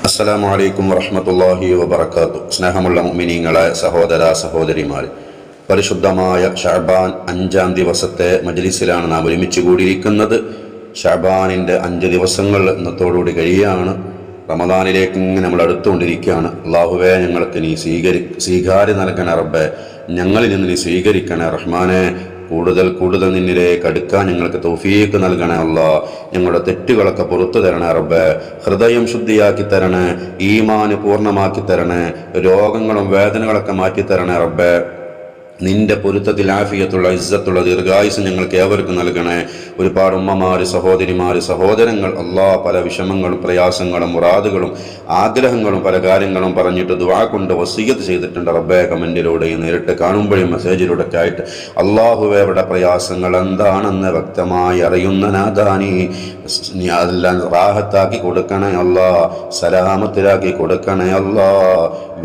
അസ്സലാമു അലൈക്കും വറഹ്മത്തുള്ളാഹി വബറകാതുഹു. സ്നേഹമുള്ള മുഅ്മിനീങ്ങളെ സഹോദര സഹോദരിമാർ, പരിശുദ്ധമായ ഷഅബാൻ 5-ാം ദിവസത്തെ മജ്ലിസിലാണ് നാം ഒരുമിച്ച് കൂടിയിരിക്കുന്നത്. ഷഅബാനിൻ്റെ 5 ദിവസങ്ങൾ ഇന്നത്തോടുകൂടി കഴിയുകയാണ്. റമദാനിലേക്ക് ഇങ്ങനെ നമ്മൾ അടുത്തുകൊണ്ടിരിക്കുകയാണ്. അല്ലാഹുവേ, ഞങ്ങൾക്ക് നീ സ്വീകാര്യം നൽകണേ റബ്ബേ, ഞങ്ങളിൽ നിന്ന് നീ സ്വീകരിക്കണേ റഹ്മാനെ. കൂടുതൽ നിന്നിലേക്ക് അടുക്കാൻ ഞങ്ങൾക്ക് തൗഫീഖ് നൽകണേ അല്ലാ. ഞങ്ങളുടെ തെറ്റുകളൊക്കെ പുറത്തു തരണേ റബ്ബേ. ഹൃദയം ശുദ്ധിയാക്കി തരണേ, ഈമാന് പൂർണ്ണമാക്കി തരണേ, രോഗങ്ങളും വേദനകളൊക്കെ മാറ്റി തരണേ റബ്ബേ. നിന്റെ പൊരുത്തത്തിൽ ആഫിയത്തുള്ള ഇസ്സത്തുള്ള ദീർഘായുസ് ഞങ്ങൾക്ക് ഏവർക്കും നൽകണേ. ഒരുപാട് ഉമ്മമാർ, സഹോദരിമാർ, സഹോദരങ്ങൾ പല വിഷമങ്ങളും പ്രയാസങ്ങളും മുറാദുകളും ആഗ്രഹങ്ങളും പല കാര്യങ്ങളും പറഞ്ഞിട്ട് ദുആ കൊണ്ട് വസിയ്യത്ത് ചെയ്തിട്ടുണ്ട് റബ്ബേ. കമന്റിലൂടെയും നേരിട്ട് കാണുമ്പോഴും മെസ്സേജിലൂടെ ഒക്കെ ആയിട്ട് അല്ലാഹുവേ, അവരുടെ പ്രയാസങ്ങൾ എന്താണെന്ന് വ്യക്തമായി അറിയുന്ന നാദാനി, നീ അതെല്ലാം റാഹത്താക്കി കൊടുക്കണേ അല്ലാ, സലാമത്തിലാക്കി കൊടുക്കണേ അല്ലാ,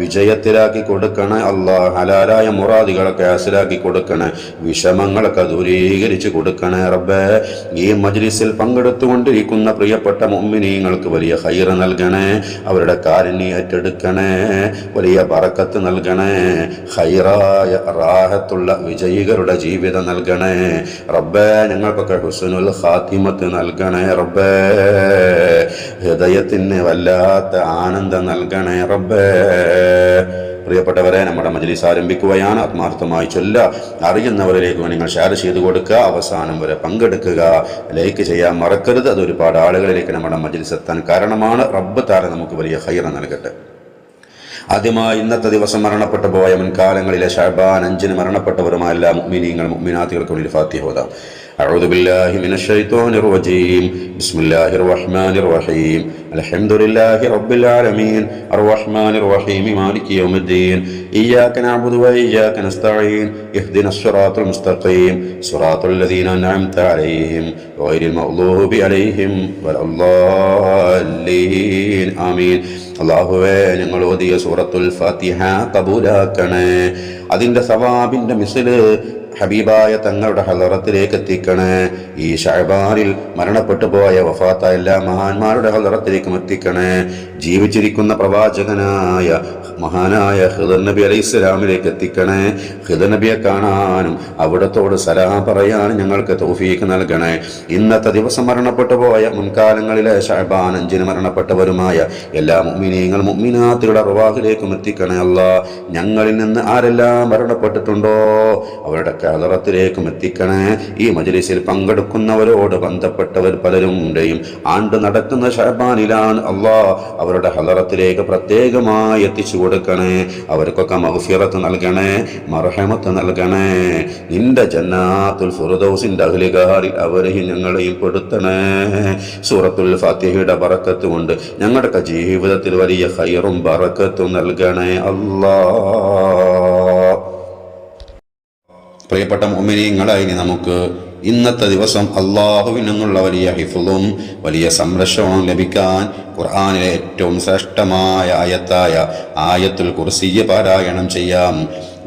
വിജയത്തിലാക്കി കൊടുക്കണേ അല്ലാ. ഹലാലായ മുറാദികളൊക്കെ ഹാസിലാക്കി കൊടുക്കണേ, വിഷമങ്ങളൊക്കെ ദൂരീകരിച്ച് കൊടുക്കണേ റബ്ബേ. ഈ മജ്ലിസിൽ പങ്കെടുത്തുകൊണ്ടിരിക്കുന്ന പ്രിയപ്പെട്ട മുഅ്മിനീങ്ങൾക്ക് വലിയ ഖൈർ നൽകണേ, അവരുടെ കാര്യം ഏറ്റെടുക്കണേ, വലിയ ബറക്കത്ത് നൽകണേ, ഖൈറായ റാഹത്തുള്ള വിജയികളുടെ ജീവിതം നൽകണേ റബ്ബേ. ഞങ്ങൾക്കൊക്കെ ഹുസ്നുൽ ഖാത്തിമത്ത് നൽകണേ റബ്ബേ. ഹൃദയത്തിന് വല്ലാത്ത ആനന്ദം നൽകണേ റബ്ബേ. പ്രിയപ്പെട്ടവരെ, നമ്മുടെ മജ്ലിസ് ആരംഭിക്കുകയാണ്. ആത്മാർത്ഥമായി അറിയുന്നവരിലേക്ക് നിങ്ങൾ ഷെയർ ചെയ്ത് കൊടുക്കുക, അവസാനം വരെ പങ്കെടുക്കുക, ലൈക്ക് ചെയ്യാൻ മറക്കരുത്. അത് ഒരുപാട് ആളുകളിലേക്ക് നമ്മുടെ മജ്ലിസ് എത്താൻ കാരണമാണ്. റബ്ബ് താര നമുക്ക് വലിയ ഖൈർ നൽകട്ടെ. ആദ്യമായി ഇന്നത്തെ ദിവസം മരണപ്പെട്ടു പോയ മുൻകാലങ്ങളിലെ ഷഅബാൻ 5-ന് മരണപ്പെട്ടവരുമായ എല്ലാ മുഅ്മിനീങ്ങൾ മുഅ്മിനാത്തുകൾക്ക് വേണ്ടി ഫാത്തിഹ ഓതാം. أعوذ بالله من الشيطان الرجيم. بسم الله الرحمن الرحيم. الحمد لله رب العالمين الرحمن الرحيم مالك يوم الدين. إياك نعبد وإياك نستعين. اهدنا الصراط المستقيم صراط الذين أنعمت عليهم غير المغضوب عليهم ولا الضالين آمين. അല്ലാഹുവേ, ഞങ്ങൾ ഓതിയ സൂറത്തുൽ ഫാത്തിഹ കബൂലാക്കണേ. അതിൻ്റെ സവാബിൻ്റെ മിസ്ല് ഹബീബായ തങ്ങളുടെ ഹളറത്തിലേക്ക് എത്തിക്കണേ. ഈ ഷഅബാനിൽ മരണപ്പെട്ടു പോയ വഫാത്തായ എല്ലാ മഹാന്മാരുടെ ഹളറത്തിലേക്കും എത്തിക്കണേ. ജീവിച്ചിരിക്കുന്ന പ്രവാചകനായ മഹാനായ ഖിദർ നബി അലൈഹിസ്സലാമിലേക്ക് എത്തിക്കണേ. ഖിദർ നബിയെ കാണാനും അവിടത്തോട് സലാം പറയാനും ഞങ്ങൾക്ക് തൗഫീഖ് നൽകണേ. ഇന്നത്തെ ദിവസം മരണപ്പെട്ടു പോയ മുൻകാലങ്ങളിലെ ഷഅബാൻ 5-ന് മരണപ്പെട്ടവരുമായ എല്ലാ മുഅ്മിനീങ്ങൾ മുഅ്മിനാത്തുകളുടെ റവാഹിലേക്കും എത്തിക്കണേ അല്ലാ. ഞങ്ങളിൽ നിന്ന് ആരെല്ലാം മരണപ്പെട്ടിട്ടുണ്ടോ അവരുടെ ഹളറത്തിലേക്കും എത്തിക്കണേ. ഈ മജ്ലിസിൽ പങ്കെടുക്കുന്നവരോട് ബന്ധപ്പെട്ടവർ പലരുടെയും ആണ്ട് നടക്കുന്ന ഷഅബാനിലാണ് അല്ലാ. അവരുടെ ഹളറത്തിലേക്ക് പ്രത്യേകമായി എത്തിച്ചു കൊടുക്കണേ. അവർക്കൊക്കെ മഗ്ഫിറത്ത് നൽകണേ, മർഹമത്ത് നൽകണേ. നിന്റെ ജന്നാത്തുൽ ഫിർദൗസിന്റെ അഹ്ലികാരിൽ അവരെയും ഞങ്ങളെയും പെടുത്തണേ. സൂറത്തുൽ ഫാത്തിഹയുടെ ബറക്കത്ത് കൊണ്ട് ഞങ്ങളുടെ ജീവിതത്തിൽ വലിയ ഖൈറും ബറക്കത്തും നൽകണേ അല്ലാ. പ്രിയപ്പെട്ട മുഅ്മിനീങ്ങളായി, നമുക്ക് ഇന്നത്തെ ദിവസം അല്ലാഹുവിൽ നിന്നുള്ള വലിയ ഹിഫ്ളും വലിയ സംരക്ഷണവും ലഭിക്കാൻ ഖുർആനിലെ ഏറ്റവും ശ്രേഷ്ഠമായ ആയത്തായ ആയത്തുൽ കുർസിയ്യ് പാരായണം ചെയ്യാം.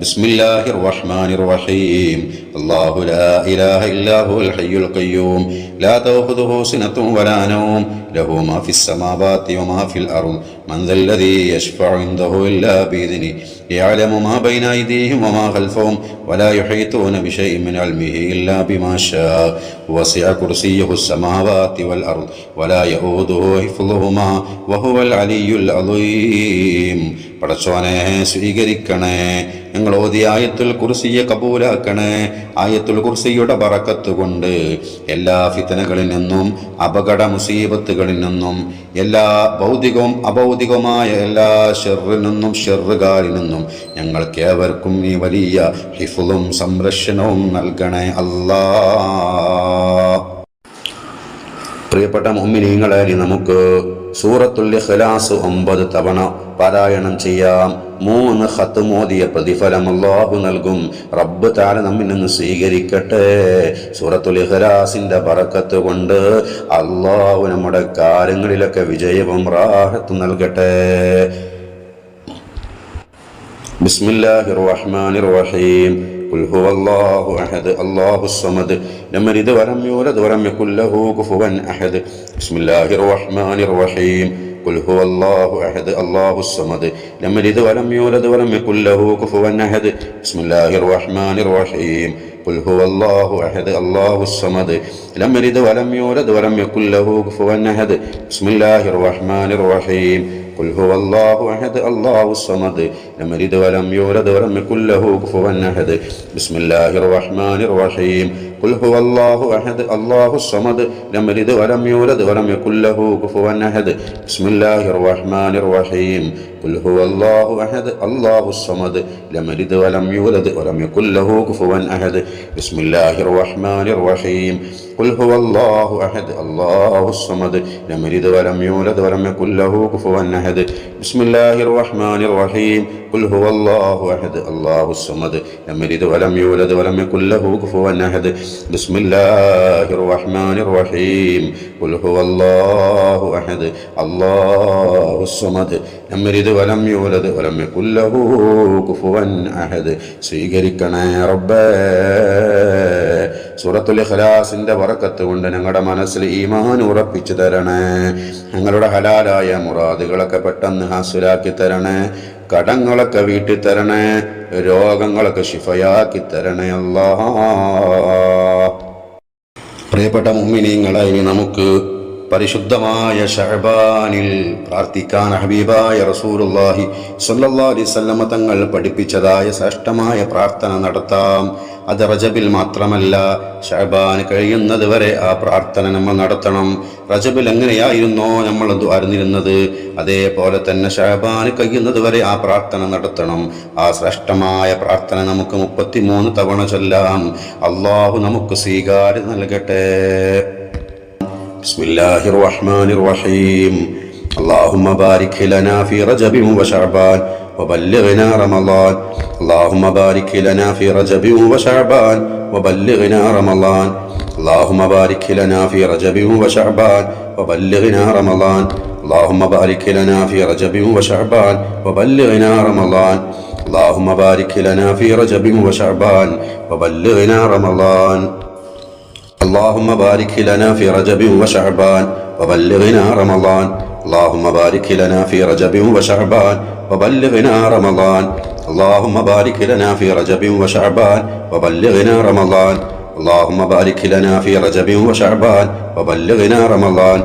ബിസ്മില്ലാഹിർ റഹ്മാനിർ റഹീം. അല്ലാഹു ലാ ഇലാഹ ഇല്ലാ ഹുവൽ ഹയ്യുൽ ഖയ്യൂം ലാ തഅഖുദുഹു സിനത്തുൻ വലാ നൗം ലഹു മാ ഫിസ് സമാവാതി വമാ ഫിൽ അർദ് മൻ ദല്ലദീ യശ്ഫഉ ഇൻദഹു ഇല്ലാ ബിഇദ്നിഹി യഅലമു മാ ബൈന അയ്ദീഹിം വമാ ഖൽഫഹും വലാ യുഹീതൂന ബിശൈഇൻ മിൻ ഇൽമിഹി ഇല്ലാ ബിമാ ശാഅ വസിഅ കുർസിയ്യുഹു സമാവാതി വൽ അർദ് വലാ യഊദുഹു ഹിഫ്ളുഹുമാ വഹുവൽ അലിയ്യുൽ അളീം. പടച്ചോനെ, സ്വീകരിക്കണേ. ഞങ്ങൾ ഓതിയ ആയത്തുൽ കുർസിയെ കബൂലാക്കണേ. ആയത്തുൽ കുർസിയുടെ ബറക്കത്ത് കൊണ്ട് എല്ലാ ഫിത്നകളിൽ നിന്നും അപകട മുസീബത്തുകളിൽ നിന്നും എല്ലാ ഭൗതികവും അഭൗതികവുമായ എല്ലാ ഷർറിൽ നിന്നും ഷർറുകാരിൽ നിന്നും ഞങ്ങൾക്കേവർക്കും നീ വലിയ ഹിഫ്ളും സംരക്ഷണവും നൽകണേ അല്ലാ. പ്രിയപ്പെട്ട മുഅ്മിനീങ്ങളെ, നമുക്ക് സൂറത്തുൽ ഇഖ്ലാസ് 9 തവണ പാരായണം ചെയ്യാം. 3 ഖത്ം ഓതിയ പ്രതിഫലം അല്ലാഹു നൽകും. റബ്ബ് തആല നമ്മിൽ നിന്ന് സ്വീകരിക്കട്ടെ. സൂറത്തുൽ ഇഖ്ലാസിന്റെ ബറക്കത്ത് കൊണ്ട് അല്ലാഹു നമ്മുടെ കാര്യങ്ങളിലൊക്കെ വിജയവും റാഹത്തും നൽകട്ടെ. ബിസ്മില്ലാഹിർ റഹ്മാനിർ റഹീം. قل هو الله أحد الله الصمد لم يلد ولم يولد ولم يكن له كفوا أحد بسم الله الرحمن الرحيم قل هو الله أحد الله الصمد لم يلد ولم يولد ولم يكن له كفوا أحد بسم الله الرحمن الرحيم قل هو الله أحد الله الصمد لم يلد ولم يولد ولم يكن له كفوا أحد بسم الله الرحمن الرحيم قل هو الله أحد الله الصمد لم يلد ولم يولد ولم يكن له كفوا أحد بسم الله الرحمن الرحيم قل هو الله أحد الله الصمد لم يلد ولم يولد ولم يكن له كفوا أحد بسم الله الرحمن الرحيم قل هو الله أحد الله الصمد لم يلد ولم يولد ولم يكن له كفوا أحد بسم الله الرحمن الرحيم قل هو الله أحد الله الصمد لم يلد ولم يولد ولم يكن له كفوا أحد بسم الله الرحمن الرحيم قل هو الله أحد الله الصمد لم يلد ولم يولد ولم يكن له كفوا أحد بسم الله الرحمن الرحيم قل هو الله أحد الله الصمد لم يلد ولم يولد ولم يكن له كفوا أحد സ്വീകരിക്കണേ റബ്ബേ. സൂറത്തുൽ ഇഖ്ലാസിന്റെ ബറക്കത്ത് കൊണ്ട് ഞങ്ങളുടെ മനസ്സിൽ ഈമാൻ ഉറപ്പിച്ചു തരണേ. ഞങ്ങളുടെ ഹലാലായ മുറാദുകളൊക്കെ പെട്ടെന്ന് ഹാസിലാക്കി തരണേ. കടങ്ങളൊക്കെ വീട്ടി തരണേ. രോഗങ്ങളൊക്കെ ശിഫയാക്കി തരണേ അല്ലാഹ്. പ്രിയപ്പെട്ട മുഅ്മിനീങ്ങളെ, നമുക്ക് പരിശുദ്ധമായ ശഅബാനിൽ പ്രാർത്ഥിക്കാൻ ഹബീബായ റസൂലുള്ളാഹി സ്വല്ലല്ലാഹു അലൈഹി വസല്ലം തങ്ങൾ പഠിപ്പിച്ചതായ ശ്രേഷ്ഠമായ പ്രാർത്ഥന നടത്താം. അത് റജബിൽ മാത്രമല്ല, ശഅബാൻ കഴിയുന്നത് വരെ ആ പ്രാർത്ഥന നമ്മൾ നടത്തണം. റജബിൽ എങ്ങനെയായിരുന്നോ നമ്മൾ അറിഞ്ഞിരുന്നത്, അതേപോലെ തന്നെ ശഅബാൻ കഴിയുന്നത് വരെ ആ പ്രാർത്ഥന നടത്തണം. ആ ശ്രേഷ്ഠമായ പ്രാർത്ഥന നമുക്ക് 33 തവണ ചൊല്ലാം. അള്ളാഹു നമുക്ക് സ്വീകാര്യത നൽകട്ടെ. بسم الله الرحمن الرحيم اللهم بارك لنا في رجب وشعبان وبلغنا رمضان اللهم بارك لنا في رجب وشعبان وبلغنا رمضان اللهم بارك لنا في رجب وشعبان وبلغنا رمضان اللهم بارك لنا في رجب وشعبان وبلغنا رمضان اللهم بارك لنا في رجب وشعبان وبلغنا رمضان اللهم بارك لنا في رجب وشعبان وبلغنا رمضان اللهم بارك لنا في رجب وشعبان وبلغنا رمضان اللهم بارك لنا في رجب وشعبان وبلغنا رمضان اللهم بارك لنا في رجب وشعبان وبلغنا رمضان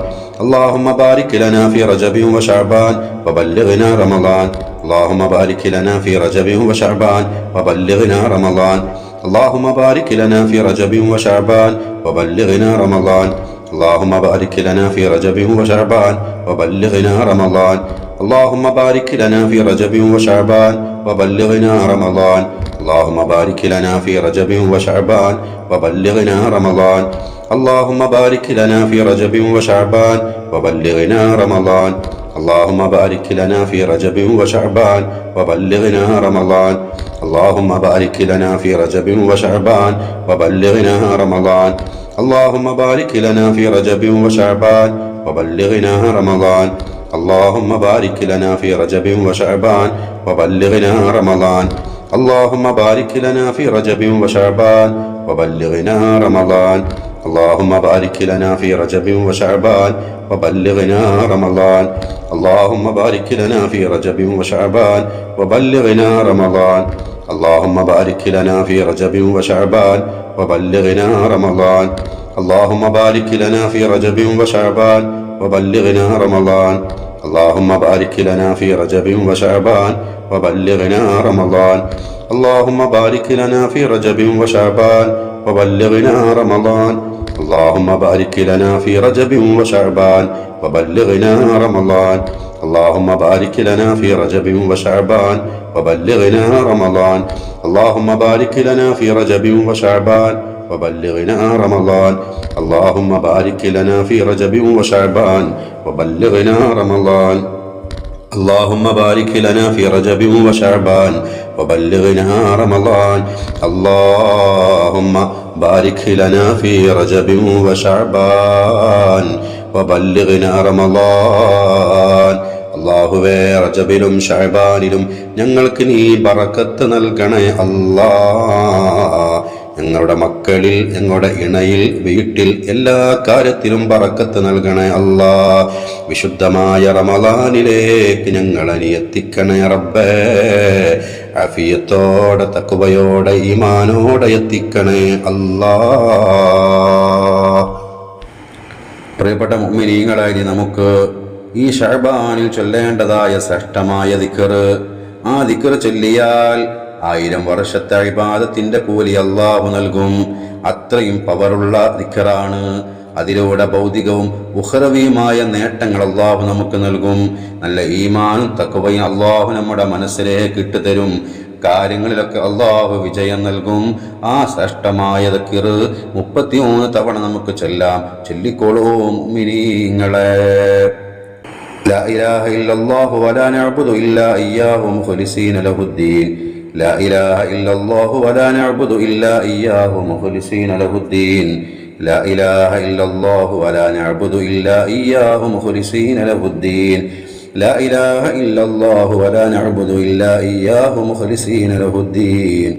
اللهم بارك لنا في رجب وشعبان وبلغنا رمضان اللهم بارك لنا في رجب وشعبان وبلغنا رمضان اللهم بارك لنا في رجب وشعبان وبلغنا رمضان اللهم بارك لنا في رجب وشعبان وبلغنا رمضان اللهم بارك لنا في رجب وشعبان وبلغنا رمضان اللهم بارك لنا في رجب وشعبان وبلغنا رمضان اللهم بارك لنا في رجب وشعبان وبلغنا رمضان اللهم بارك لنا في رجب وشعبان وبلغنا رمضان اللهم بارك لنا في رجب وشعبان وبلغنا رمضان اللهم بارك لنا في رجب وشعبان وبلغنا رمضان اللهم بارك لنا في رجب وشعبان وبلغنا رمضان اللهم بارك لنا في رجب وشعبان وبلغنا رمضان اللهم بارك لنا في رجب وشعبان وبلغنا رمضان اللهم بارك لنا في رجب وشعبان وبلغنا رمضان اللهم بارك لنا في رجب وشعبان وبلغنا رمضان اللهم بارك لنا في رجب وشعبان وبلغنا رمضان اللهم بارك لنا في رجب وشعبان وبلغنا رمضان اللهم بارك لنا في رجب وشعبان وبلغنا رمضان اللهم بارك لنا في رجب وشعبان وبلغنا رمضان اللهم بارك لنا في رجب وشعبان وبلغنا رمضان اللهم بارك لنا في رجب وشعبان وبلغنا رمضان اللهم بارك لنا في رجب وشعبان وبلغنا رمضان اللهم بارك لنا في رجب وشعبان وبلغنا رمضان اللهم بارك لنا في رجب وشعبان وبلغنا رمضان അല്ലാഹുവേ, റജബിലും ശഅബാനിലും ഞങ്ങൾക്ക് നീ ബറക്കത്ത് നൽകണേ അല്ലാഹ്. ഞങ്ങളുടെ മക്കളിൽ, ഞങ്ങളുടെ ഇണയിൽ, വീട്ടിൽ എല്ലാ കാര്യത്തിലും ബറക്കത്ത് നൽകണേ അല്ലാ. വിശുദ്ധമായ റമളാനിലേക്ക് ഞങ്ങളെ നീ എത്തിക്കണേ റബ്ബേ. ആഫിയത്തോടെ, തഖ്വയോടെ, ഈമാനോടെ എത്തിക്കണേ അല്ലാ. പ്രിയപ്പെട്ട മുഅ്മിനീങ്ങളായി, നമുക്ക് ഈ ശഅബാനിൽ ചൊല്ലേണ്ടതായ ശ്രേഷ്ഠമായ ദിക്ർ, ആ ദിക്ർ ചൊല്ലിയാൽ 1000 വർഷത്തെ ഇബാദത്തിന്റെ കൂലി അല്ലാഹു നൽകും. അത്രയും പവറുള്ള ദിക്റാണ്. അതിലൂടെ ഭൗതികവും ഉഖ്റവിയുമായ നേട്ടങ്ങൾ അല്ലാഹു നമുക്ക് നൽകും. നല്ല ഈമാനും തഖ്വയും അല്ലാഹു നമ്മുടെ മനസ്സിലേക്ക് ഇട്ടുതരും. കാര്യങ്ങളിലൊക്കെ അല്ലാഹു വിജയം നൽകും. ആ ശ്രേഷ്ഠമായ ദിക്ർ 33 തവണ നമുക്ക് ചൊല്ലാം. ചൊല്ലിക്കോളൂ മുഅ്മിനീങ്ങളെ. لا إله إلا الله ولا نعبد إلا إياه مخلصين له الدين. لا إله إلا الله ولا نعبد إلا إياه مخلصين له الدين. لا إله إلا الله ولا نعبد إلا إياه مخلصين له الدين. لا إله إلا الله ولا نعبد إلا إياه مخلصين له الدين.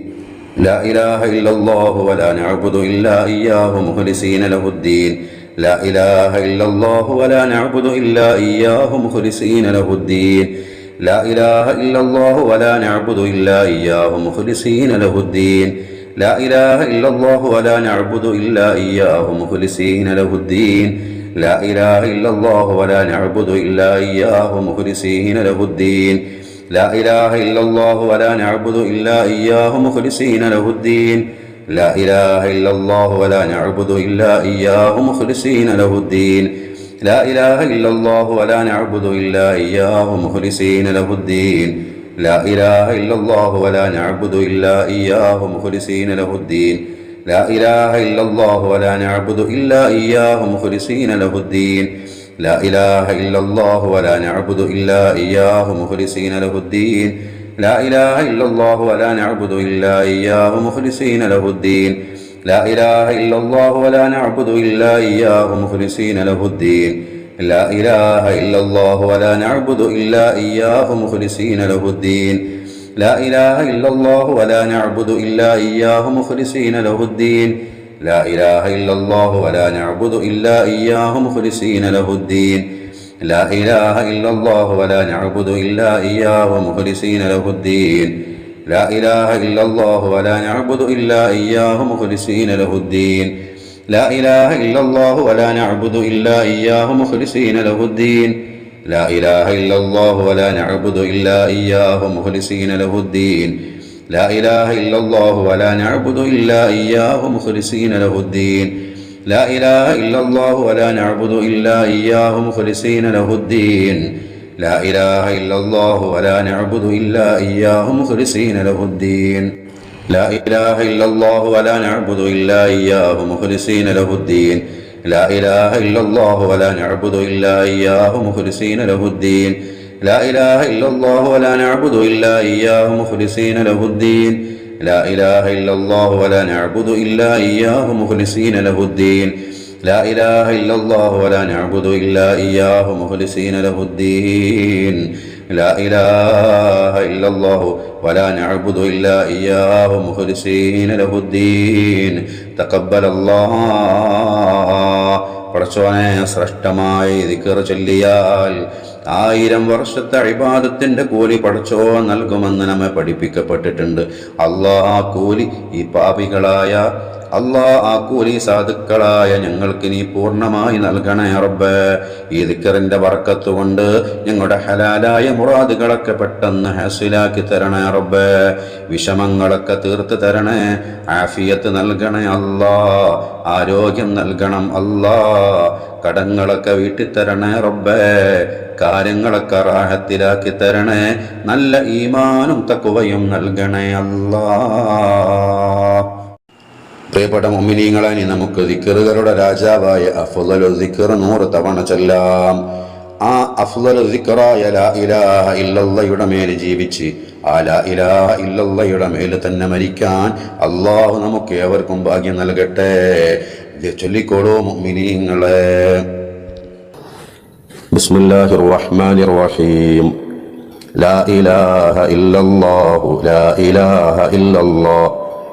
لا إله إلا الله ولا نعبد إلا إياه مخلصين له الدين. لا إله إلا الله ولا نعبد إلا إياه مخلصين له الدين. لا إله إلا الله ولا نعبد إلا إياه مخلصين له الدين. لا إله إلا الله ولا نعبد إلا إياه مخلصين له الدين. لا إله إلا الله ولا نعبد إلا إياه مخلصين له الدين. لا إله إلا الله ولا نعبد إلا إياه مخلصين له الدين. لا إله إلا الله ولا نعبد إلا إياه مخلصين له الدين. لا إله إلا الله ولا نعبد إلا إياه مخلصين له الدين. لا إله إلا الله ولا نعبد إلا إياه مخلصين له الدين. لا إله إلا الله ولا نعبد إلا إياه مخلصين له الدين. لا إله إلا الله ولا نعبد إلا إياه مخلصين له الدين. لا إله إلا الله ولا نعبد إلا إياه مخلصين له الدين. لا إله إلا الله ولا نعبد إلا إياه مخلصين له الدين. لا إله إلا الله ولا نعبد إلا إياه مخلصين له الدين. لا إله إلا الله ولا نعبد إلا إياه مخلصين له الدين. لا إله إلا الله ولا نعبد إلا إياه مخلصين له الدين. لا إله إلا الله ولا نعبد إلا إياه مخلصين له الدين. لا إله إلا الله ولا نعبد إلا إياه مخلصين له الدين. لا إله إلا الله ولا نعبد إلا إياه مخلصين له الدين. لا إله إلا الله ولا نعبد إلا إياه مخلصين له الدين. لا إله إلا الله ولا نعبد إلا إياه مخلصين له الدين. لا إله إلا الله ولا نعبد إلا إياه مخلصين له الدين. لا إله إلا الله ولا نعبد إلا إياه مخلصين له الدين. لا إله إلا الله ولا نعبد إلا إياه مخلصين له الدين. لا إله إلا الله ولا نعبد إلا إياه مخلصين له الدين. لا إله إلا الله ولا نعبد إلا إياه مخلصين له الدين. لا إله إلا الله ولا نعبد إلا إياه مخلصين له الدين. لا إله إلا الله ولا نعبد إلا إياه مخلصين له الدين. لا إله إلا الله ولا نعبد إلا إياه مخلصين له الدين. تقبل الله. പടച്ചോനെ, ശ്രേഷ്ഠമായി ദിക്ർ ചൊല്ലിയാൽ 1000 വർഷത്തെ ഇബാദത്തിന്റെ കൂലി പടച്ചോൻ നൽകുമെന്ന് നമ്മെ പഠിപ്പിക്കപ്പെട്ടിട്ടുണ്ട്. അല്ലാഹ് ആ കൂലി ഈ പാപികളായ ആ കൂലി സാധുക്കളായ ഞങ്ങൾക്ക് നീ പൂർണ്ണമായി നൽകണേ റബ്ബേ. ഈ ദിക്റിന്റെ ബർക്കത്ത് കൊണ്ട് ഞങ്ങളുടെ ഹലാലായ മുറാദുകളൊക്കെ പെട്ടെന്ന് ഹാസിലാക്കി തരണേ റബ്ബേ. വിഷമങ്ങളൊക്കെ തീർത്ത് തരണേ. ആഫിയത്ത് നൽകണേ അല്ലാ. ആരോഗ്യം നൽകണം അല്ലാ. കടങ്ങളൊക്കെ വീട്ടിത്തരണേ റബ്ബേ. കാര്യങ്ങളൊക്കെ റാഹത്തിലാക്കി തരണേ. നല്ല ഈമാനും തഖ്വയും നൽകണേ അല്ലാ. പ്രിയപ്പെട്ട മുഅ്മിനീങ്ങളെ, നമുക്ക് ദിക്റുകളുടെ രാജാവായ അഫ്ളലു ദിക്ർ 100 തവണ ചൊല്ലാം. ആ അഫ്ളലു ദിക്റായ ലാ ഇലാഹ ഇല്ലല്ലാഹയുടെ മേൽ ജീവിച്ച് ആ ലാ ഇലാഹ ഇല്ലല്ലാഹയുടെ മേൽ തന്നെ മരിക്കാൻ അല്ലാഹു നമുക്ക് ഏവർക്കും ഭാഗ്യം നൽകട്ടെ. ചൊല്ലിക്കോളൂ മുഅ്മിനീങ്ങളെ. ബിസ്മില്ലാഹിർ റഹ്മാനിർ റഹീം. ലാ ഇലാഹ ഇല്ലല്ലാഹു ലാ ഇലാഹ ഇല്ലല്ലാഹ്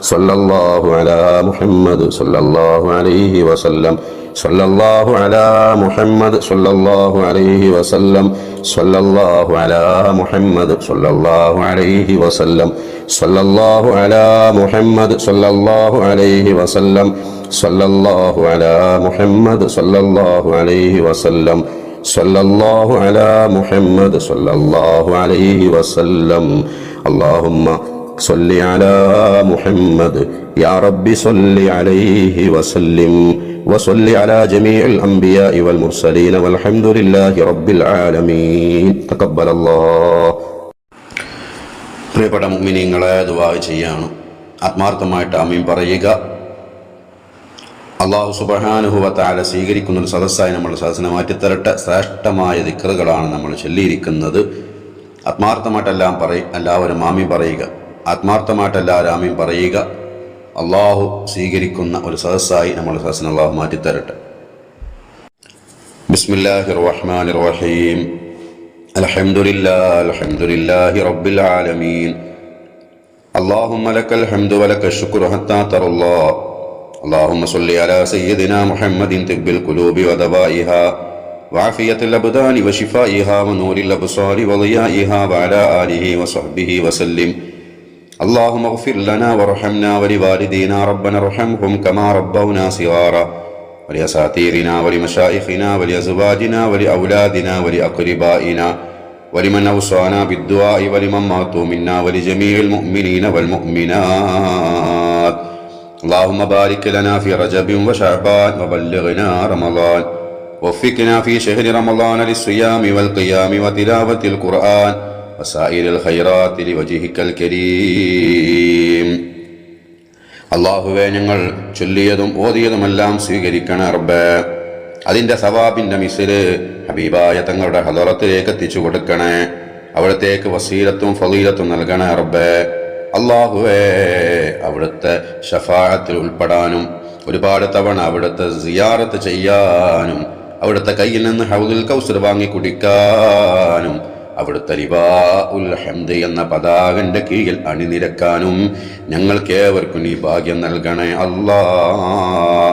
صلى الله على محمد صلى الله عليه وسلم صلى الله على محمد صلى الله عليه وسلم صلى الله على محمد صلى الله عليه وسلم صلى الله على محمد صلى الله عليه وسلم صلى الله على محمد صلى الله عليه وسلم صلى الله على محمد صلى الله عليه وسلم اللهم صل على محمد يا رب صل عليه وسلم وصل على جميع الأنبياء والمرسلين والحمد لله رب العالمين تقبل الله. പ്രിയപ്പെട്ട മുഅ്മിനീങ്ങളെ, ദുആ ചെയ്യാണ്. ആത്മാർത്ഥമായിട്ട് ആമീൻ പറയുക. അല്ലാഹു സുബ്ഹാനഹു വ തആല സ്വീകരിക്കുന്ന ഒരു സദസ്സായി നമ്മുടെ സദസ്സിനെ മാറ്റിത്തരട്ടെ. ശ്രേഷ്ഠമായ ദിക്റുകളാണ് നമ്മൾ ചൊല്ലിയിരിക്കുന്നത്. ആത്മാർത്ഥമായിട്ടെല്ലാം എല്ലാവരും ആമീൻ പറയുക. ആത്മാർത്ഥമായിട്ടെല്ലാവരും ആമീൻ പറയുക. അള്ളാഹു സ്വീകരിക്കുന്ന ഒരു സദസ്സായി നമ്മുടെ സദസ്സിനെ അള്ളാഹു മാറ്റിത്തരട്ടെ. ബിസ്മില്ലാഹിർ റഹ്മാനിർ റഹീം. അൽഹംദുലില്ലാഹി റബ്ബിൽ ആലമീൻ. അല്ലാഹുമ്മ ലക്കൽ ഹംദു വലക്കൽ ശുക്റു ഹത്താ തറല്ലാഹ്. اللهم صل على سيدنا محمد طب القلوب ودوائها وعافية الأبدان وشفائها ونور الأبصار وضيائها وعلى آله وصحبه وسلم. اللهم اغفر لنا وارحمنا ولوالدينا ربنا ارحمهم كما ربونا صغارا ولأساتذتنا ولمشايخنا ولأزواجنا ولأولادنا ولأقربائنا ولمن أوصانا بالدعاء ولمن ماتوا منا ولجميع المؤمنين والمؤمنات. اللهم بارك لنا في رجب وشعبان وبلغنا رمضان ووفقنا في شهر رمضان للصيام والقيام وتلاوة القرآن وسائر الخيرات لوجهك الكريم. അല്ലാഹുവേ, ഞങ്ങൾ ചൊല്ലിയതും ഓതിയതുമെല്ലാം സ്വീകരിക്കണേ റബ്ബേ. അതിൻ്റെ സവാബിൻ്റെ മിസ്ല് ഹബീബായ തങ്ങളുടെ ഹദറത്തിലേക്ക് എത്തിച്ചു കൊടുക്കണേ. അവിടത്തേക്ക് വസീലത്തും ഫളീലത്തും നൽകണേ റബ്ബേ. അല്ലാഹുവേ, അവിടുത്തെ ഷഫാഅത്തിൽ ഉൾപ്പെടാനും ഒരുപാട് തവണ അവിടുത്തെ സിയാറത്ത് ചെയ്യാനും അവിടുത്തെ കയ്യിൽ നിന്ന് ഹൗദുൽ കൗസർ വാങ്ങി കുടിക്കാനും അവിടുത്തെ ലിവാഉൽ ഹംദ് എന്ന പതാകന്റെ കീഴിൽ അണിനിരക്കാനും ഞങ്ങൾക്കേവർക്കും ഈ ഭാഗ്യം നൽകണേ അല്ലാഹ്.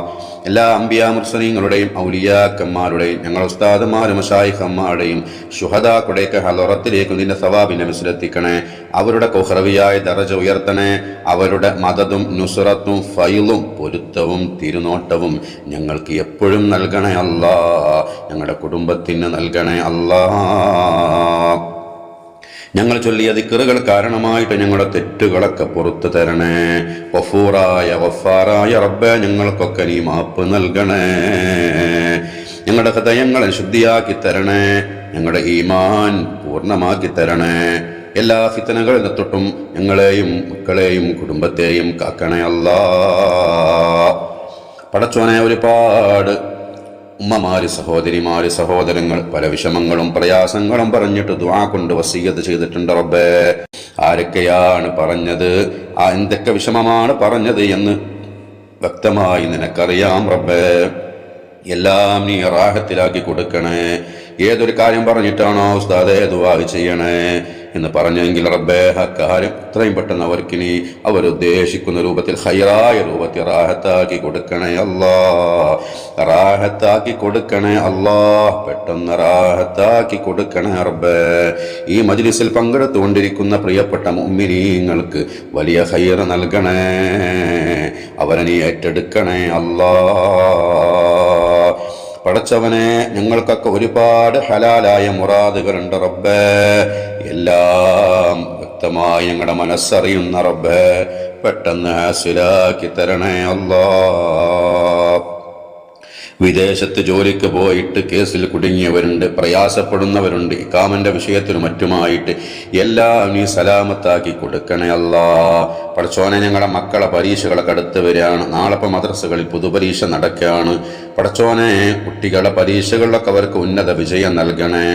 എല്ലാ അംബിയാ മുർസലീങ്ങളുടെയും ഔലിയാക്കന്മാരുടെയും ഞങ്ങളുടെ ഉസ്താദുമാരും മശായിഖന്മാരുടെയും ശുഹദാക്കളുടെയൊക്കെ ഹലറത്തിലേക്ക് നിന്റെ സവാബിനെ മിസ്ലെത്തിക്കണേ. അവരുടെ കുഹ്റവിയായ ദറജ ഉയർത്തണേ. അവരുടെ മദതും നുസ്റത്തും ഫൈലും പൊരുത്തവും തിരുനോട്ടവും ഞങ്ങൾക്ക് എപ്പോഴും നൽകണേ അല്ലാഹ്. ഞങ്ങളുടെ കുടുംബത്തിന് നൽകണേ അല്ലാഹ്. ഞങ്ങൾ ചൊല്ലിയ ദിക്റുകൾ കാരണമായിട്ട് ഞങ്ങളുടെ തെറ്റുകളൊക്കെ പുറത്തു തരണേ. ഗഫൂറായ ഗഫാറായ റബ്ബേ, ഞങ്ങൾക്കൊക്കെ നീ മാപ്പ് നൽകണേ. ഞങ്ങളുടെ ഹൃദയങ്ങളെ ശുദ്ധിയാക്കി തരണേ. ഞങ്ങളുടെ ഈമാൻ പൂർണ്ണമാക്കി തരണേ. എല്ലാ ഫിത്നകളിൽ തൊട്ടും ഞങ്ങളെയും മക്കളെയും കുടുംബത്തെയും കാക്കണേ അല്ലാഹ്. പടച്ചോനെ, ഒരുപാട് ഉമ്മമാര്, സഹോദരിമാര്, സഹോദരങ്ങൾ പല വിഷമങ്ങളും പ്രയാസങ്ങളും പറഞ്ഞിട്ട് ദുആ കൊണ്ട് വസിയ്യത്ത് ചെയ്തിട്ടുണ്ട് റബ്ബേ. ആരൊക്കെയാണ് പറഞ്ഞത്, എന്തൊക്കെ വിഷമമാണ് പറഞ്ഞത് എന്ന് വ്യക്തമായി നിനക്കറിയാം റബ്ബേ. എല്ലാം നീ റാഹത്തിലാക്കി കൊടുക്കണേ. ഏതൊരു കാര്യം പറഞ്ഞിട്ടാണോ ഉസ്താദേ ദുആ ചെയ്യണേ എന്ന് പറഞ്ഞെങ്കിൽ റബ്ബേ, ആ കാര്യം എത്രയും പെട്ടെന്ന് അവർക്ക് നീ അവരുദ്ദേശിക്കുന്ന രൂപത്തിൽ ഹൈറായ രൂപത്തിൽ റാഹത്താക്കി കൊടുക്കണേ അല്ലാഹ്. റാഹത്താക്കി കൊടുക്കണേ അല്ലാഹ്. പെട്ടെന്ന് റാഹത്താക്കി കൊടുക്കണേ റബ്ബേ. ഈ മജ്ലിസിൽ പങ്കെടുത്തുകൊണ്ടിരിക്കുന്ന പ്രിയപ്പെട്ട മുഅ്മിനീങ്ങൾക്ക് വലിയ ഖൈർ നൽകണേ. അവരെ നീ ഏറ്റെടുക്കണേ അല്ലാഹ്. പടച്ചവനെ, ഞങ്ങൾക്കൊക്കെ ഒരുപാട് ഹലാലായ മുറാദുകളുണ്ട് റബ്ബേ. എല്ലാം വ്യക്തമായി ഞങ്ങളുടെ മനസ്സറിയുന്ന റബ്ബേ, പെട്ടെന്ന് ഹാസിലാക്കി തരണേ അല്ലാഹ്. വിദേശത്ത് ജോലിക്ക് പോയിട്ട് കേസിൽ കുടുങ്ങിയവരുണ്ട്, പ്രയാസപ്പെടുന്നവരുണ്ട്. ഇഖാമന്റെ വിഷയത്തിനും മറ്റുമായിട്ട് എല്ലാം നീ സലാമത്താക്കി കൊടുക്കണേ അല്ലാഹ്. പടച്ചോനെ, ഞങ്ങളുടെ മക്കളെ പരീക്ഷകളൊക്കെ അടുത്ത് വരികയാണ്. നാളെ ഇപ്പോൾ മദ്രസകളിൽ പൊതുപരീക്ഷ നടക്കുകയാണ്. പടച്ചോനെ, കുട്ടികളുടെ പരീക്ഷകളിലൊക്കെ അവർക്ക് ഉന്നത വിജയം നൽകണേ.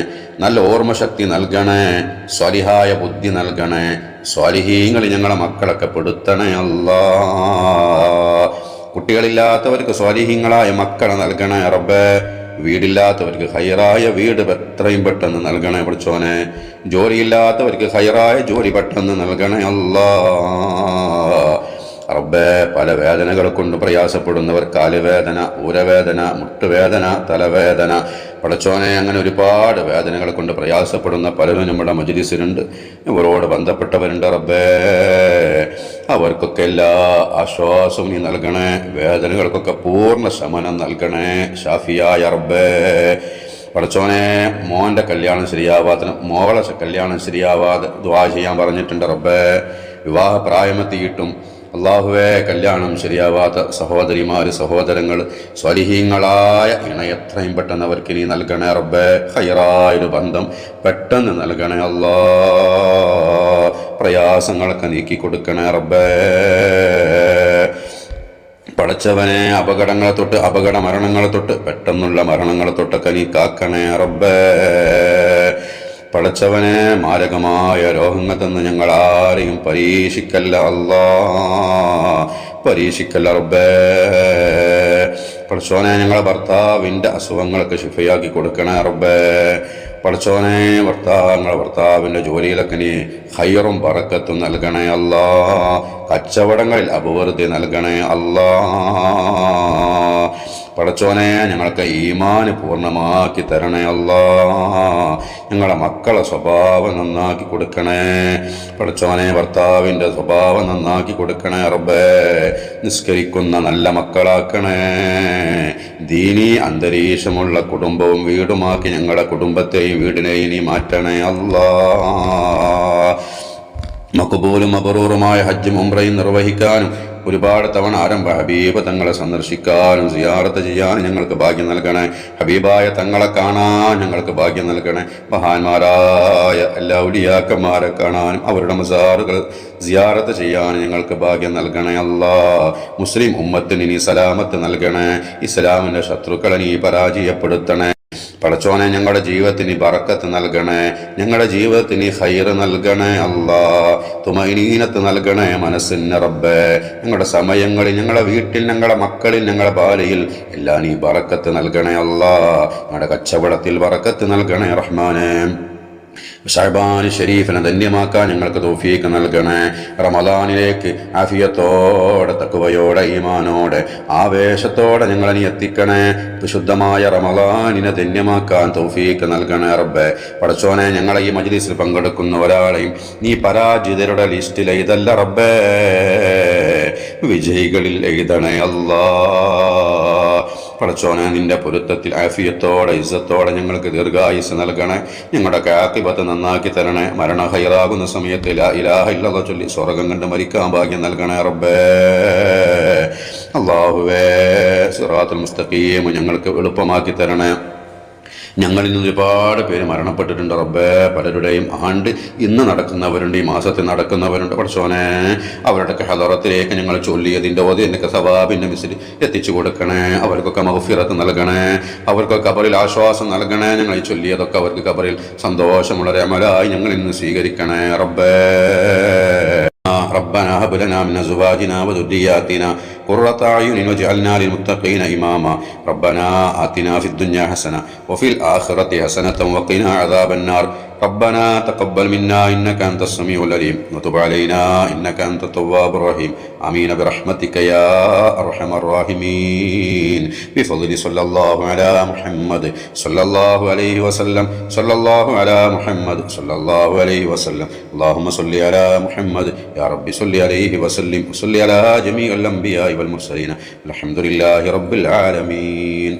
നല്ല ഓർമ്മശക്തി നൽകണേ. സ്വാലിഹായ ബുദ്ധി നൽകണേ. സ്വാലിഹീങ്ങളിൽ ഞങ്ങളുടെ മക്കളൊക്കെ പെടുത്തണേ അല്ലാഹ്. കുട്ടികളില്ലാത്തവർക്ക് സ്വാലിഹീങ്ങളായ മക്കളെ നൽകണേ റബ്ബേ. വീടില്ലാത്തവർക്ക് ഹൈറായ വീട് എത്രയും പെട്ടെന്ന് നൽകണേ പടച്ചോനെ. ജോലിയില്ലാത്തവർക്ക് ഹൈറായ ജോലി പെട്ടെന്ന് നൽകണേ അല്ലാഹ്. റബ്ബേ പല വേദനകൾ കൊണ്ട് പ്രയാസപ്പെടുന്നവർ, കാലുവേദന, ഊരവേദന, മുട്ടുവേദന, തലവേദന, പടച്ചോനെ അങ്ങനെ ഒരുപാട് വേദനകൾ കൊണ്ട് പ്രയാസപ്പെടുന്ന പലരും നമ്മുടെ മജ്‌ലിസിലുണ്ട്, ഇവരോട് ബന്ധപ്പെട്ടവരുണ്ട്. റബ്ബേ അവർക്കൊക്കെ എല്ലാ ആശ്വാസവും നീ നൽകണേ, വേദനകൾക്കൊക്കെ പൂർണ്ണ ശമനം നൽകണേ ഷാഫിയായ റബ്ബേ. പടച്ചോനെ മോൻ്റെ കല്യാണം ശരിയാവാതെ, മോളെ കല്യാണം ശരിയാവാതെ ദുആ ചെയ്യാൻ പറഞ്ഞിട്ടുണ്ട് റബ്ബേ. വിവാഹ പ്രായമെത്തിയിട്ടും അള്ളാഹുവേ കല്യാണം ശരിയാവാത്ത സഹോദരിമാര്, സഹോദരങ്ങൾ, സ്വലിഹീങ്ങളായ എത്രയും പെട്ടെന്ന് അവർക്ക് നീ നൽകണേ റബ്ബേ. ഹൈറായൊരു ബന്ധം പെട്ടെന്ന് നൽകണേ അല്ലാ. പ്രയാസങ്ങളൊക്കെ നീക്കി കൊടുക്കണേ റബ്ബേ. പടച്ചവനെ അപകടങ്ങളെ തൊട്ട്, അപകട മരണങ്ങളെ തൊട്ട്, പെട്ടെന്നുള്ള മരണങ്ങളെ തൊട്ടൊക്കെ നീ കാക്കണേ റബ്ബേ. പടച്ചവനെ മാരകമായ രോഗങ്ങൾ തന്ന് ഞങ്ങൾ ആരെയും പരീക്ഷിക്കല്ല അല്ലാ, പരീക്ഷിക്കല്ല റബ്ബേ. പടച്ചോനെ ഞങ്ങളെ ഭർത്താവിൻ്റെ അസുഖങ്ങളൊക്കെ ശിഫയാക്കി കൊടുക്കണേ റബ്ബേ. പടച്ചോനെ ഞങ്ങളെ ഭർത്താവിൻ്റെ ജോലിയിലൊക്കെ നീ ഖൈറും ബറക്കത്തും നൽകണേ അല്ലാ. കച്ചവടങ്ങളിൽ അഭിവൃദ്ധി നൽകണേ അല്ലാ. പടച്ചോനെ ഞങ്ങൾക്ക് ഈമാന് പൂർണ്ണമാക്കി തരണേ അല്ലാ. ഞങ്ങളെ മക്കളെ സ്വഭാവം നന്നാക്കി കൊടുക്കണേ പടച്ചോനെ. ഭർത്താവിൻ്റെ സ്വഭാവം നന്നാക്കി കൊടുക്കണേ റബ്ബേ. നിസ്കരിക്കുന്ന നല്ല മക്കളാക്കണേ. ദീനീ അന്തരീക്ഷമുള്ള കുടുംബവും വീടുമാക്കി ഞങ്ങളുടെ കുടുംബത്തെയും വീടിനെയും നീ മാറ്റണേ അല്ലാ. മഖ്ബൂലും മബ്റൂറുമായ ഹജ്ജും ഉംറയും നിർവഹിക്കാനും ഒരുപാട് തവണ ആരംഭ ഹബീബ് തങ്ങളെ സന്ദർശിക്കാനും സിയാറത്ത് ചെയ്യാനും ഞങ്ങൾക്ക് ഭാഗ്യം നൽകണേ. ഹബീബായ തങ്ങളെ കാണാൻ ഞങ്ങൾക്ക് ഭാഗ്യം നൽകണേ. മഹാന്മാരായ എല്ലാ ഔലിയാക്കന്മാരെ കാണാനും അവരുടെ മസാറുകൾ സിയാറത്ത് ചെയ്യാനും ഞങ്ങൾക്ക് ഭാഗ്യം നൽകണേ അല്ലാ. മുസ്ലിം ഉമ്മത്തിന് നീ സലാമത്ത് നൽകണേ. ഇസ്ലാമിൻ്റെ ശത്രുക്കളെ നീ പരാജയപ്പെടുത്തണേ പടച്ചോനെ. ഞങ്ങളുടെ ജീവിതത്തിന് ബറക്കത്ത് നൽകണേ. ഞങ്ങളുടെ ജീവിതത്തിന് ഖൈറ് നൽകണേ അല്ലാ. തുമഈനത്ത് നൽകണേ മനസ്സിന് റബ്ബേ. ഞങ്ങളുടെ സമയങ്ങളിൽ, ഞങ്ങളുടെ വീട്ടിൽ, ഞങ്ങളുടെ മക്കളിൽ, ഞങ്ങളുടെ ഭാര്യയിൽ എല്ലാം നീ ബറക്കത്ത് നൽകണേ അല്ലാ. ഞങ്ങളുടെ കച്ചവടത്തിൽ ബറക്കത്ത് നൽകണേ റഹ്മാനേ. ശഅബാൻ ഷരീഫിനെ ധന്യമാക്കാൻ ഞങ്ങൾക്ക് തൗഫീഖ് നൽകണേ. റമദാനിലേക്ക് ആഫിയത്തോടെ, തഖ്വയോടെ, ഈമാനോടെ, ആവേശത്തോടെ ഞങ്ങളെ നീ എത്തിക്കണേ. വിശുദ്ധമായ റമദാനിനെ ധന്യമാക്കാൻ തൗഫീഖ് നൽകണേ റബ്ബേ. പടച്ചോനെ ഞങ്ങളെ ഈ മജ്‌ലിസിൽ പങ്കെടുക്കുന്ന ഒരാളെയും നീ പരാജിതരുടെ ലിസ്റ്റിൽ എഴുതല്ല റബ്ബേ, വിജയികളിൽ എഴുതണേ അല്ലാ. പടച്ചോനെ നിന്റെ പൊരുത്തത്തിൽ ആഫിയത്തോടെ ഇസ്സത്തോടെ ഞങ്ങൾക്ക് ദീർഘായുസ് നൽകണേ. ഞങ്ങളുടെ ആഖിബത്ത് നന്നാക്കി തരണേ. മരണ ഹൈറാകുന്ന സമയത്ത് ലാ ഇലാഹ ഇല്ലല്ലാഹ് ചൊല്ലി സ്വർഗ്ഗം കണ്ട് മരിക്കാൻ ഭാഗ്യം നൽകണേ റബ്ബേ. അല്ലാഹുവേ സിറാത്തുൽ മുസ്തഖീം ഞങ്ങൾക്ക് എളുപ്പമാക്കി തരണേ. ഞങ്ങളിൽ നിന്ന് ഒരുപാട് പേര് മരണപ്പെട്ടിട്ടുണ്ട് റബ്ബേ. പലരുടെയും ആണ്ട് ഇന്ന് നടക്കുന്നവരുണ്ട്, ഈ മാസത്തിൽ നടക്കുന്നവരുണ്ട്. പടച്ചോനെ അവരുടെയൊക്കെ ഹദറത്തിലേക്ക് ഞങ്ങൾ ചൊല്ലിയതിൻ്റെ ഓതിൻ്റെ സവാബിൻ്റെ മിസിൽ എത്തിച്ചു കൊടുക്കണേ. അവർക്കൊക്കെ മഗ്ഫിറത്ത് നൽകണേ. അവർക്കൊക്കെ ഖബറിൽ ആശ്വാസം നൽകണേ. ഞങ്ങൾ ചൊല്ലിയതൊക്കെ അവർക്ക് ഖബറിൽ സന്തോഷമുള്ള അമലായി ഞങ്ങൾ ഇന്ന് സ്വീകരിക്കണേ റബ്ബേ. ربنا هب لنا من أزواجنا وذرياتنا قرة أعين واجعلنا للمتقين إماما ربنا آتنا في الدنيا حسنة وفي الآخرة حسنة وقنا عذاب النار ربنا تقبل منا إنك أنت السميع العليم وتب علينا إنك أنت التواب الرحيم آمين برحمتك يا أرحم الراحمين بفضل صلى الله على محمد صلى الله عليه وسلم صلى الله على محمد صلى الله عليه وسلم اللهم صل على محمد يا رب صل عليه وسلم وصل على جميع الأنبياء والمرسلين الحمد لله رب العالمين.